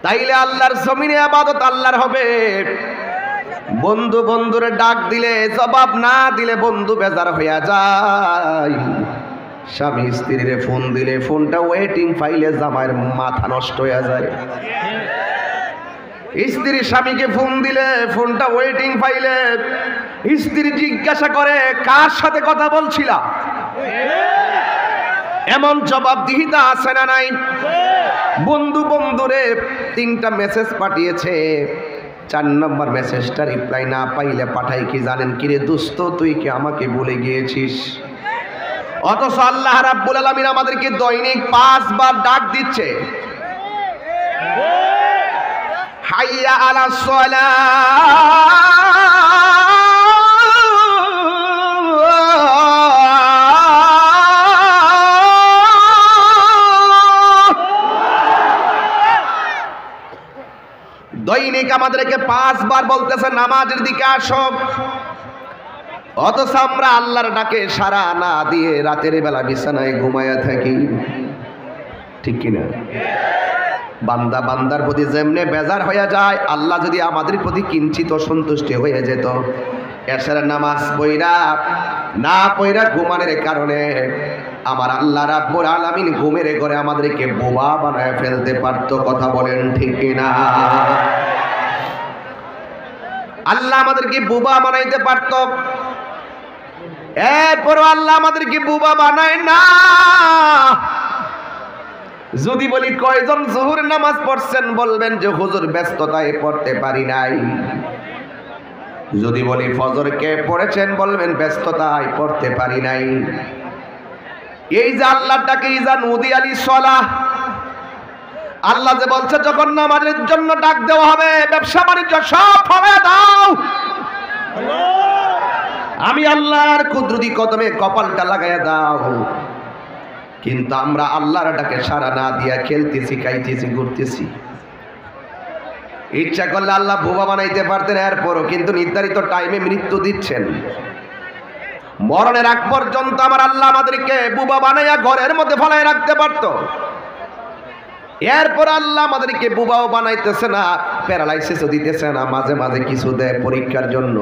তাইলে আল্লাহর জমিনে ইবাদত আল্লাহর হবে। বন্ধু বন্ধুরে ডাক দিলে জবাব না দিলে বন্ধু বেজার হইয়া যায়। স্বামী স্ত্রীরে ফোন দিলে ফোনটা ওয়েটিং ফাইলে জামাইয়ের মাথা নষ্ট হইয়া যায়। স্ত্রী স্বামীকে ফোন দিলে ফোনটা ওয়েটিং ফাইলে, স্ত্রী জিজ্ঞাসা করে কার সাথে কথা বলছিলা, এমন জবাবদিহিতা আছে না নাই? বন্ধু বন্ধুরে 3টা মেসেজ পাঠিয়েছে, 4 নম্বর মেসেজটা রিপ্লাই না পাইলে পাঠাই কি জানেন? কিরে দোস্ত তুই কি আমাকে ভুলে গিয়েছিস? অথচ আল্লাহ রাব্বুল আলামিন আমাদেরকে দৈনিক 5 বার ডাক দিচ্ছে, হাইয়া আলাস সালাহ, দৈনিক আমাদেরকে 5 বার বলতেছে নামাজের দিকে আসো। অথচ আমরা আল্লাহর ডাকে সাড়া না দিয়ে রাতের বেলা বিছানায় ঘুমায়া থাকি, ঠিক কিনা? বান্দা বান্দার প্রতি যেমনে বেজার হয়ে যায়, আল্লাহ যদি আমাদের প্রতি কিঞ্চিত সন্তুষ্টি হয়ে যেত, এশার নামাজ না পয়রা ঘুমানোর কারণে আমার আল্লাহ রাব্বুল আলামিন ঘুমের ঘরে আমাদেরকে বোবা বানায় ফেলতে পারতো। কথা বলেন ঠিক কিনা? আল্লাহ আমাদেরকে বোবা বানাইতে পারতো, এরপরও আল্লাহ আমাদেরকে বোবা বানায় না। যদি বলি কয়জন জোহর নামাজ পড়ছেন, বলবেন যে হুজুর ব্যস্ততায় পড়তে পারি নাই। যদি বলি ফজরকে পড়েছেন, বলবেন ব্যস্ততায় পড়তে পারি নাই। এই যে আল্লাহটাকে ইজা নুদি আলী সলাহ, আল্লাহ যে বলছে যখন নামাজের জন্য ডাক দেওয়া হবে, ব্যবসা বাণিজ্য সব হবে দাও, আমি আল্লাহর কুদরতি কদমে কপালটা লাগাইয়া দাও। কিন্তু আমরা আল্লাহর ডাকে সাড়া না দিয়া খেলতেছি, খাইতেছি, ঘুরতেছি। ইচ্ছা করলে আল্লাহ বোবা বানাইতে পারতেন, এরপরও কিন্তু নির্ধারিত টাইমে মৃত্যু দিচ্ছেন। মরণের আগ পর্যন্ত আমার আল্লাহ আমাদেরকে বোবা বানাইয়া ঘরের মধ্যে ফলায় রাখতে পারত। এরপর আল্লাহ আমাদেরকে বোবাও বানাইতেছে না, প্যারালাইসিসও দিতেছে না, মাঝে মাঝে কিছু দেয় পরীক্ষার জন্য।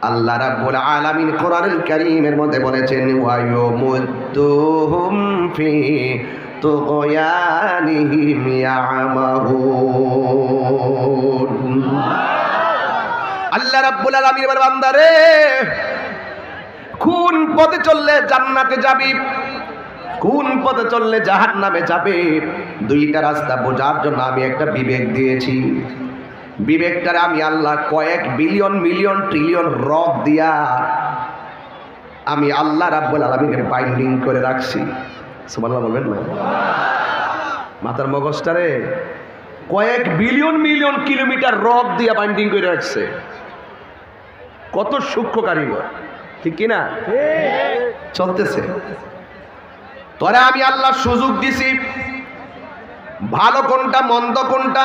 আল্লাহ রাব্বুল আলামিন কোরআনুল কারীমের মধ্যে বলেছেন, ওয়ায়ুমুদ্দুহুম ফি তুগয়ানিহিম ইয়ামাহুন। আল্লাহ রাব্বুল আলামিন বলেন, বান্দারে কোন পথে চললে জান্নাতে যাবি, কোন পথে চললে জাহান্নামে যাবে, 2টা রাস্তা বোঝার জন্য আমি একটা বিবেক দিয়েছি। বিবেকটারে আমি আল্লাহ কয়েক বিলিয়ন মিলিয়ন ট্রিলিয়ন রড দিয়া আমি আল্লাহ রাব্বুল আলামিনের বাইন্ডিং করে রাখছি। সুবহানাল্লাহ বলবেন না? মাথার মগজটারে কয়েক বিলিয়ন মিলিয়ন কিলোমিটার রড দিয়া বাইন্ডিং করে রাখছে। কত সূক্ষ্ম কারিগর, ঠিক কিনা? চলতেছে। তোরে আমি আল্লাহ সুযোগ দিছি, ভালো কোনটা মন্দ কোনটা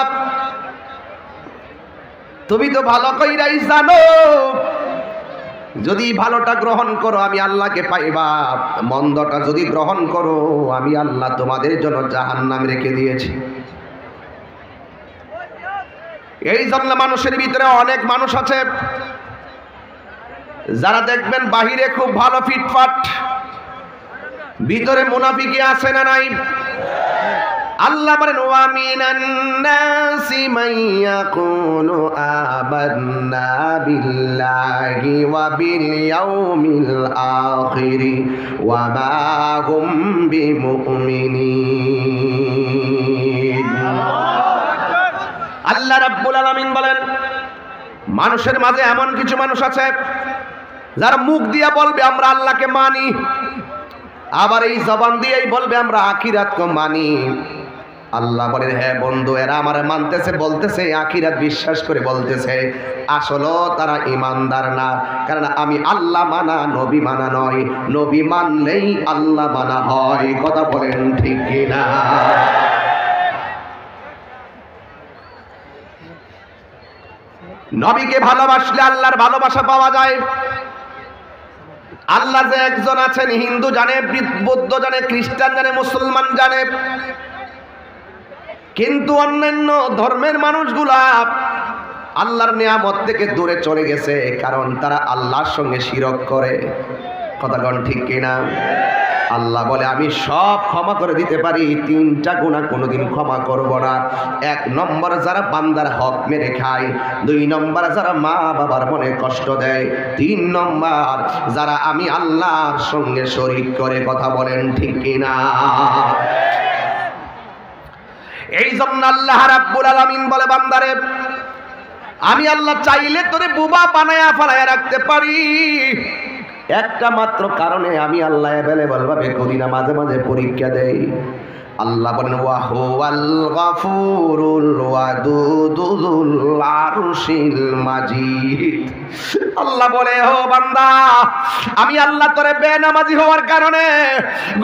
তুমি তো ভালো কইরাই জানো। যদি ভালোটা গ্রহণ করো আমি আল্লাহকে পাইবা, মন্দটা যদি গ্রহণ করো আমি আল্লাহ তোমাদের জন্য জাহান্নাম রেখে দিয়েছি। এই জন্য মানুষের ভিতরে অনেক মানুষ আছে যারা দেখবেন বাহিরে খুব ভালো ফিটফাট, ভিতরে মুনাফিকি আছে না নাই? আল্লাহ বলেন, ওয়া মিনান নাসি মান ইয়াকুলু আমান্না বিল্লাহি ওয়া বিল ইয়াউমিল আখির ওয়া মা হুম বিমুমিনিন। আল্লাহ রাব্বুল আলামিন বলেন, মানুষের মাঝে এমন কিছু মানুষ আছে যারা মুখ দিয়া বলবে আমরা আল্লাহকে মানি, আবার এই জবান দিয়েই বলবে আমরা আখিরাতকে মানি। আল্লাহ বলেন, হ্যাঁ বন্ধু, এরা আমার মানতেছে, বলতেছে আখিরাত বিশ্বাস করে বলতেছে, আসলে তারা ইমানদার না। কারণ আমি আল্লাহ মানা নবী মানা নয়, নবী মানলেই আল্লাহ মানা হয়। কথা বলেন ঠিক কিনা? নবীকে ভালোবাসলে আল্লাহর ভালোবাসা পাওয়া যায়। আল্লাহ যে একজন আছেন, হিন্দু জানে, বৌদ্ধ জানে, খ্রিস্টান জানে, মুসলমান জানে, কিন্তু অন্যান্য ধর্মের মানুষগুলা আল্লাহর নিয়ামত থেকে দূরে চলে গেছে, কারণ তারা আল্লাহর সঙ্গে শিরক করে। কথা কোন ঠিক কিনা? আল্লাহ বলে আমি সব ক্ষমা করে দিতে পারি, 3টা গুনাহ কোনোদিন ক্ষমা করব না। 1 নম্বর যারা বান্দার হক মেরে খায়, 2 নম্বর যারা মা বাবার মনে কষ্ট দেয়, 3 নম্বর যারা আমি আল্লাহর সঙ্গে শরীক করে। কথা বলেন ঠিক কিনা? এই জন্য আল্লাহ রাব্বুল আলামিন বলে বান্দারে আমি আল্লাহ চাইলে তোরে বুবা বানায়া ফালায়া রাখতে পারি, একটা মাত্র কারণে আমি আল্লাহ অ্যাভেলেবল ভাবে করি না, মাঝে মাঝে পরীক্ষা দেই। আল্লাহ বলেন ওয়া হুয়াল গাফুরুল ওয়াদুদুল আরশিল মাজিদ। আল্লাহ বলে ও বান্দা আমি আল্লাহ তোরে বেনামাজি হওয়ার কারণে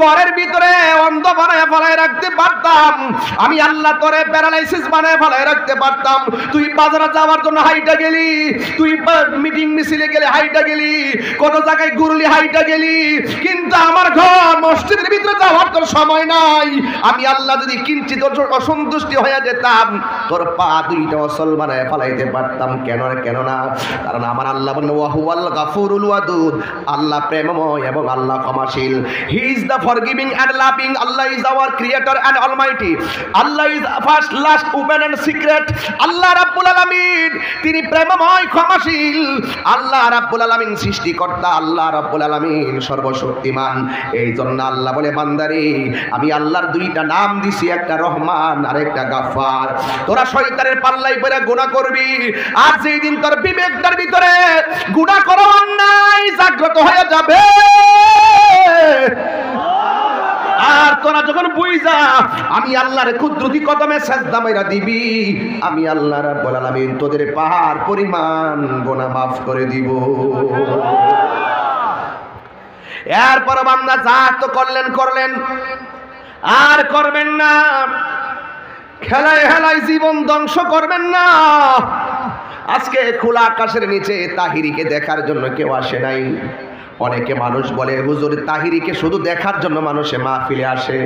ঘরের ভিতরে অন্ধ বানায় ফেলায় রাখতে পারতাম, আমি আল্লাহ তোরে প্যারালাইসিস বানায় ফেলায় রাখতে পারতাম। তুই বাজারে যাওয়ার জন্য হাইটা গেলি, তুই মিটিং মিছিলে গেলে হাইটা গেলি, কত জায়গায় ঘুরলি হাইটা গেলি, কিন্তু আমার ঘর মসজিদের ভিতরে যাওয়ার তোর সময় নাই। আমি আল্লাহ যদি কিঞ্চিত অসন্তুষ্টি হয়ে যেতাম তোর পা 2টা অসল বানায় ফেলাইতে পারতাম। কেন না? কারণ আমার আল্লাহ বলেন ওয়া হুয়াল গাফুরুল ওয়াদুদ, আল্লাহ প্রেমময় এবং আল্লাহ ক্ষমাশীল। He is the forgiving and loving. Allah is our creator and almighty. Allah is first last open and secret. Allah রাব্বুল আলামিন তিনি প্রেমময় ক্ষমাশীল। আল্লাহ রাব্বুল আলামিন সৃষ্টিকর্তা, আল্লাহ রাব্বুল আলামিন সর্বশক্তিমান। এই জন্য আল্লাহ বলে বান্দারে আমি আল্লাহর 2টা নাম দিছি, একটা রহমান আর একটা গাফফার। তোরা শয়তানের পাল্লায় পড়ে গুনাহ করবি, আর যেই দিন তোর বিবেকটার ভিতরে গুনাহ করা অন্যায় জাগ্রত হয়ে যাবে, আর তোরা যখন বুঝা আমি আল্লাহর কুদরতি কদমে সেজদা মাইরা দিবি, আমি আল্লাহ রাব্বুল আলামিন তোদের পাহাড় পরিমাণ গুনাহ মাফ করে দিব। এরপর বান্দা যা তো করলেন আর করবেন না, খেলায় হেলায় জীবন ধ্বংস করবেন না। আজকে খোলা আকাশের নিচে তাহিরিকে দেখার জন্য কেউ আসে নাই। অনেকে মানুষ বলে হুজুর তাহিরিকে শুধু দেখার জন্য মানুষে মাহফিলে আসে।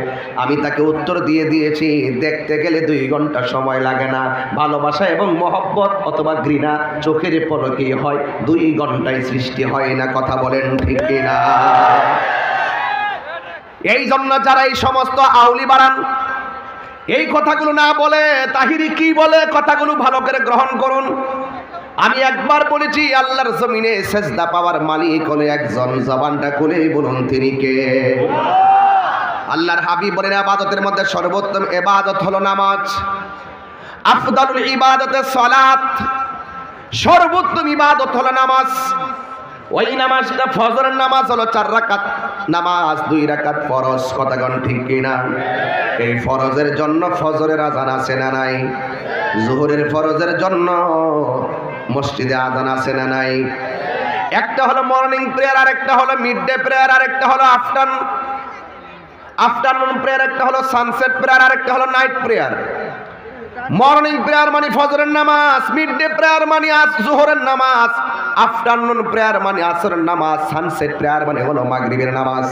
আমি তাকে উত্তর দিয়ে দিয়েছি, দেখতে গেলে 2 ঘন্টা সময় লাগে না। ভালোবাসা এবং মহব্বত অথবা ঘৃণা চোখের পলকেই হয়, 2 ঘন্টায় সৃষ্টি হয় না। কথা বলেন ঠিক কিনা? এই জন্য যারা এই সমস্ত আউলি বাড়ান, এই কথাগুলো না বলে তাহিরি কি বলে কথাগুলো ভালো করে গ্রহণ করুন। আমি একবার বলেছি আল্লাহর জমিনে সেজদা পাওয়ার মালিক হলো একজন, জবানটা খুলে বলুন তিনি কে? আল্লাহর হাবিব বলেন ইবাদতের মধ্যে সর্বোত্তম ইবাদত হলো নামাজ। আফদালুল ইবাদতে সালাত, সর্বোত্তম ইবাদত হলো নামাজ। ওই নামাজটা ফজরের নামাজ হলো 4 রাকাত নামাজ, 2 রাকাত ফরজ। কথা কোন ঠিক কিনা? এই ফরজের জন্য ফজরের আজান আছে না নাই? যোহরের ফরজের জন্য মসজিদে আজান আছে না নাই? একটা হলো মর্নিং প্রেয়ার, আর একটা হলো মিড ডে প্রেয়ার, আর একটা হলো আফটারনুন প্রেয়ার, একটা হলো সানসেট প্রেয়ার, আর একটা হলো নাইট প্রেয়ার। মর্নিং প্রেয়ার মানে ফজরের নামাজ, মিড ডে প্রেয়ার মানে যোহরের নামাজ, আফটারনুন প্রেয়ার মানে আসরের নামাজ, সানসেট প্রেয়ার মানে হলো মাগরিবের নামাজ,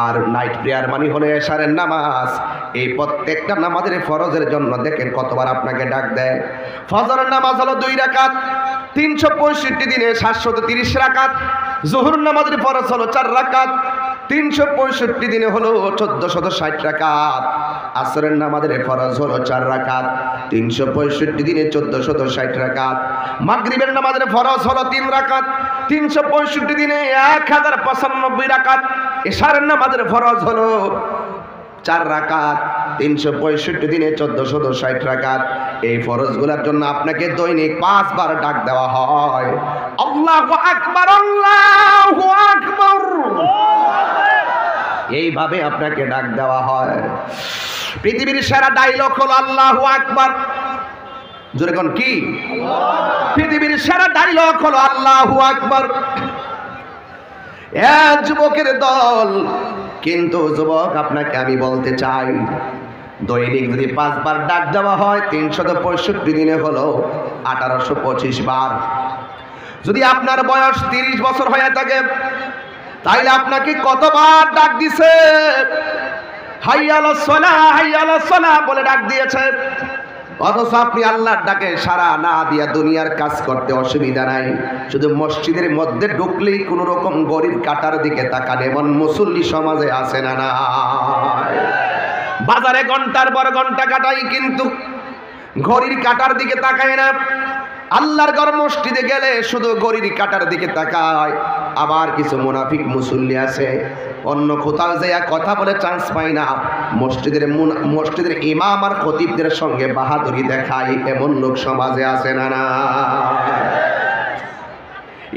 আর নাইট প্রেয়ার মানে হলো এশারের নামাজ। এই প্রত্যেকটা নামাজের ফরজের জন্য দেখেন কতবার আপনাকে ডাক দেয়। ফজরের নামাজ হলো 2 রাকাত, 365 দিনে 730 রাকাত। যোহর নামাজের ফরজ হলো 4 রাকাত, 365 দিনে হলো 1460 রাকাত। আসরের নামাজের ফরজ হলো 4 রাকাত, 365 দিনে 1460 রাকাত। মাগরিবের নামাজের ফরজ হলো 3 রাকাত, 365 দিনে 1095 রাকাত। এশারের নামাজের ফরজ হলো 4 রাকাত, 365 দিনে 1460 রাকাত। এই ফরজগুলোর জন্য আপনাকে দৈনিক 5 বার ডাক দেওয়া হয়। আল্লাহু আকবার, আল্লাহু আকবার, এইভাবে আপনাকে ডাক দেওয়া হয়। পৃথিবীর সেরা ডায়লগ হলো আল্লাহু আকবার। জোরে কোন কি? পৃথিবীর সেরা ডায়লগ হলো আল্লাহু আকবার। এক যুবকের দল, কিন্তু যুবক আপনাকে আমি বলতে চাই দৈনিক যদি 5 বার ডাক দেওয়া হয় 365 দিনে হলো 1825 বার। যদি আপনার বয়স 30 বছর হয়ে থাকে তাইলে আপনাকে কতবার ডাক দিছে? হাইয়া আলাস সালাহ, হাইয়া আলাস সালাহ বলে ডাক দিয়েছে, অথচ আপনি আল্লাহর ডাকে সাড়া না দিয়া দুনিয়ার কাজ করতে অসুবিধা নাই, শুধু মসজিদের মধ্যে ঢুকলেই কোন রকম ঘড়ির কাঁটার দিকে তাকান, এমন মুসল্লি সমাজে আছে না? না, বাজারে ঘন্টার পর ঘন্টা কাটাই কিন্তু ঘড়ির কাঁটার দিকে তাকায় না। আল্লাহর ঘর মসজিদে গেলে শুধু ঘড়ির কাঁটার দিকে তাকায়। আবার কিছু মুনাফিক মুসল্লি আছে, অন্য কোথাও যাইয়া কথা বলে চান্স পায় না, মসজিদের ইমাম আর খতিবদের সঙ্গে বাহাদুরি দেখায়, এমন লোক সমাজে আছে না? না,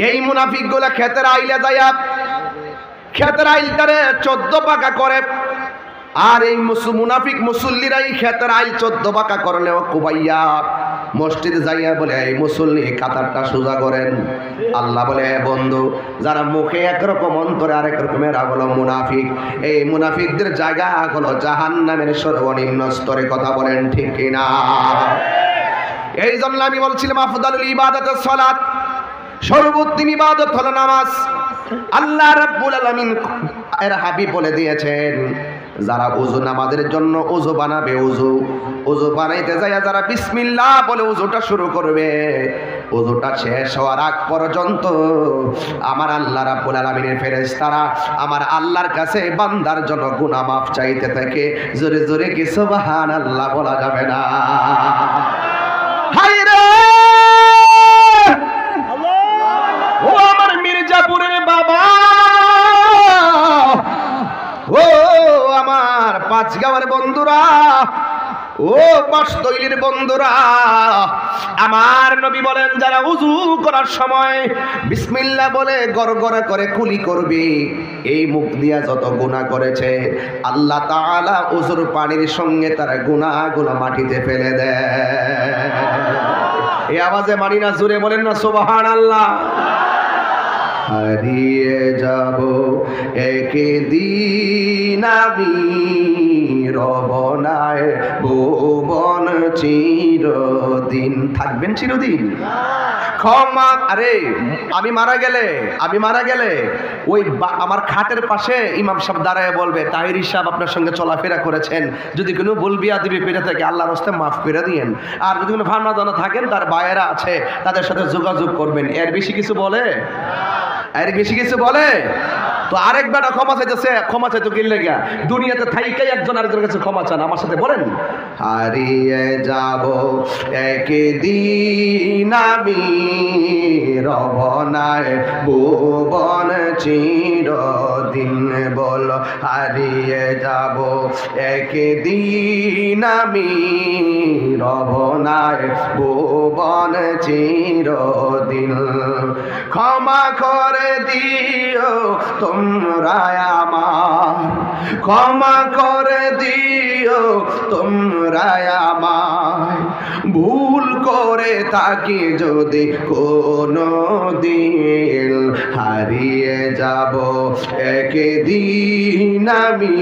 এই মুনাফিক গুলা ক্ষেতের আইলে যাইয়া ক্ষেতের আইলটারে 14 পাকা করে, আর এই মুনাফিক মুসল্লিরাই ক্ষেতের আইল 14 পাকা করলেও কুবাইয়া মসজিদে যাইয়া বলে, এই মুসল্লি কাতারটা সোজা করেন। আল্লাহ বলে, বন্ধু, যারা মুখে একরকম অন্তরে আরেক রকমের হলো মুনাফিক, এই মুনাফিকদের জায়গা হলো জাহান্নামের সর্বনিম্ন স্তরে। কথা বলেন ঠিক কিনা? এই জন্য আমি বলছিলাম আফদালুল ইবাদাতুস সালাত, সর্বোত্তম ইবাদত হলো নামাজ। আল্লাহ রাব্বুল আলামিন এর হাবিব বলে দিয়েছেন, যারা ওযু নামাজের জন্য ওযু বানাবে, ওযু বানাইতে যায় যারা বিসমিল্লাহ বলে ওযুটা শুরু করবে, ওযুটা শেষ হওয়ার আগ পর্যন্ত আমার আল্লাহ রাব্বুল আলামিনের ফেরেশতারা আমার আল্লাহর কাছে বান্দার জন্য গুনাহ মাফ চাইতে থাকে। জোরে জোরে কি সুবহানাল্লাহ বলা যাবে না? হায়রে ও আমার মির্জাপুরের বাবা, ও আমার পাঁচগাঁওয়ের বন্ধুরা, ও পাঁচতৈলির বন্ধুরা, আমার নবী বলেন, যারা ওযু করার সময় বিসমিল্লাহ বলে গড়গড় করে কুলি করবে, এই মুখ দিয়া যত গুনাহ করেছে আল্লাহ তাআলা ওযুর পানির সঙ্গে তার গুনাহগুলো মাটিতে ফেলে দেয়। এই আওয়াজে মানি না? জোরে বলেন না সুবহানাল্লাহ। হারিয়ে যাব একদিন আমি, রবনায় ভুবন চিরদিন। থাকবেন চিরদিন? ক্ষমা, আরে আমি মারা গেলে ওই আমার খাটের পাশে ইমাম সাহেব দাঁড়ায় বলবে, তাহিরি সাহেব আপনার সঙ্গে চলাফেরা করেছেন, যদি কোনো বলবিয়া দিবি পেরে থাকে আল্লাহর রাস্তায় মাফ করে দিয়েন, আর যদি কোনো ভাবনা দানা থাকেন তার ভাইয়েরা আছে তাদের সাথে যোগাযোগ করবেন। এর বেশি কিছু বলে? এর বেশি কিছু বলে? তো আরেক বেটা ক্ষমা চাইতেছে, ক্ষমা চাইতে কিনলে গিয়া দুনিয়াতে থাইকাই একজন আরেকজনের কাছে ক্ষমা চান। আমার সাথে বলেন, হারিয়ে যাব একদিন আমি, রবনায় ভুবন চিরদিন। বল, হারিয়ে যাব একদিন আমি, রবনায় ভুবন চিরদিন। ক্ষমা করে দিও তোমরা আমার, ক্ষমা করে দিও তোমরা আমায়, ভুল করে থাকি যদি কোনো দিন, হারিয়ে যাব একদিন আমি,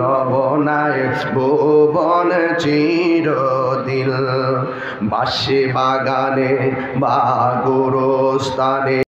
রবনায় ভুবন চিরদিন। বাঁশি বাগানে বা গোরস্থানে